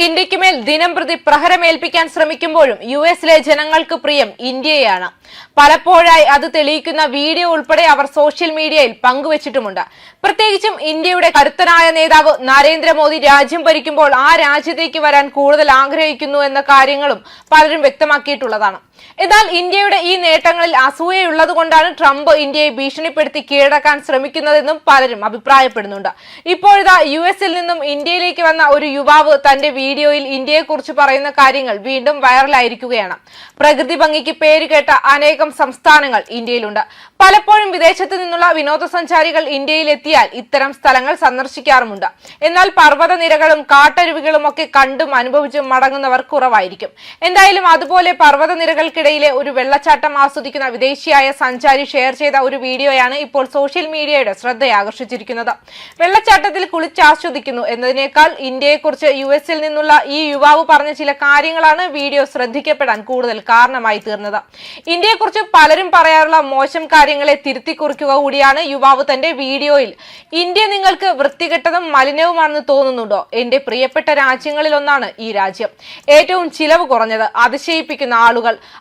ഇന്ത്യക്ക് മേൽ ദിനംപ്രതി പ്രഹരമേൽപ്പിക്കാൻ ശ്രമിക്കുമ്പോഴും യുഎസിലെ ജനങ്ങൾക്ക് പ്രിയം ഇന്ത്യയാണ്. പലപ്പോഴായി അത് തെളിയിക്കുന്ന വീഡിയോ ഉൾപ്പെടെ അവർ സോഷ്യൽ മീഡിയയിൽ പങ്കുവച്ചിട്ടുമുണ്ട്. പ്രത്യേകിച്ചും ഇന്ത്യയുടെ കരുത്തനായ നേതാവ് നരേന്ദ്രമോദി രാജ്യം ഭരിക്കുമ്പോൾ ആ രാജ്യത്തേക്ക് വരാൻ കൂടുതൽ ആഗ്രഹിക്കുന്നു എന്ന കാര്യങ്ങളും പലരും വ്യക്തമാക്കിയിട്ടുള്ളതാണ്. എന്നാൽ ഇന്ത്യയുടെ ഈ നേട്ടങ്ങളിൽ അസൂയയുള്ളത് കൊണ്ടാണ് ട്രംപ് ഇന്ത്യയെ ഭീഷണിപ്പെടുത്തി കീഴടക്കാൻ ശ്രമിക്കുന്നതെന്നും പലരും അഭിപ്രായപ്പെടുന്നുണ്ട്. ഇപ്പോഴിതാ യുഎസിൽ നിന്നും ഇന്ത്യയിലേക്ക് വന്ന ഒരു യുവാവ് തന്റെ വീഡിയോയിൽ ഇന്ത്യയെക്കുറിച്ച് പറയുന്ന കാര്യങ്ങൾ വീണ്ടും വൈറലായിരിക്കുകയാണ്. പ്രകൃതി ഭംഗിക്ക് പേരുകേട്ട അനേകം സംസ്ഥാനങ്ങൾ ഇന്ത്യയിലുണ്ട്. പലപ്പോഴും വിദേശത്ത് നിന്നുള്ള വിനോദസഞ്ചാരികൾ ഇന്ത്യയിൽ എത്തിയാൽ ഇത്തരം സ്ഥലങ്ങൾ സന്ദർശിക്കാറുമുണ്ട്. എന്നാൽ പർവ്വതനിരകളും കാട്ടരുവികളും ഒക്കെ കണ്ടും അനുഭവിച്ചും മടങ്ങുന്നവർ കുറവായിരിക്കും. എന്തായാലും അതുപോലെ പർവ്വതനിരകൾക്കിടയിലെ ഒരു വെള്ളച്ചാട്ടം ആസ്വദിക്കുന്ന വിദേശിയായ സഞ്ചാരി ഷെയർ ചെയ്ത ഒരു വീഡിയോയാണ് ഇപ്പോൾ സോഷ്യൽ മീഡിയയുടെ ശ്രദ്ധയാകർഷിച്ചിരിക്കുന്നത്. വെള്ളച്ചാട്ടത്തിൽ കുളിച്ചാസ്വദിക്കുന്നു എന്നതിനേക്കാൾ ഇന്ത്യയെക്കുറിച്ച് യുഎസിൽ നിന്നുള്ള ഈ യുവാവ് പറഞ്ഞ ചില കാര്യങ്ങളാണ് വീഡിയോ ശ്രദ്ധിക്കപ്പെടാൻ കൂടുതൽ കാരണമായി തീർന്നത്. ഇന്ത്യയെക്കുറിച്ച് പലരും പറയാറുള്ള മോശം കാര്യങ്ങളെ തിരുത്തി കുറിക്കുക കൂടിയാണ് യുവാവ് തന്റെ വീഡിയോയിൽ. ഇന്ത്യ നിങ്ങൾക്ക് വൃത്തികെട്ടതും മലിനവുമാണെന്ന് തോന്നുന്നുണ്ടോ? എന്റെ പ്രിയപ്പെട്ട രാജ്യങ്ങളിൽ ഒന്നാണ് ഈ രാജ്യം. ഏറ്റവും ചിലവ് കുറഞ്ഞത്, അതിശയിപ്പിക്കുന്ന ആളുകൾ,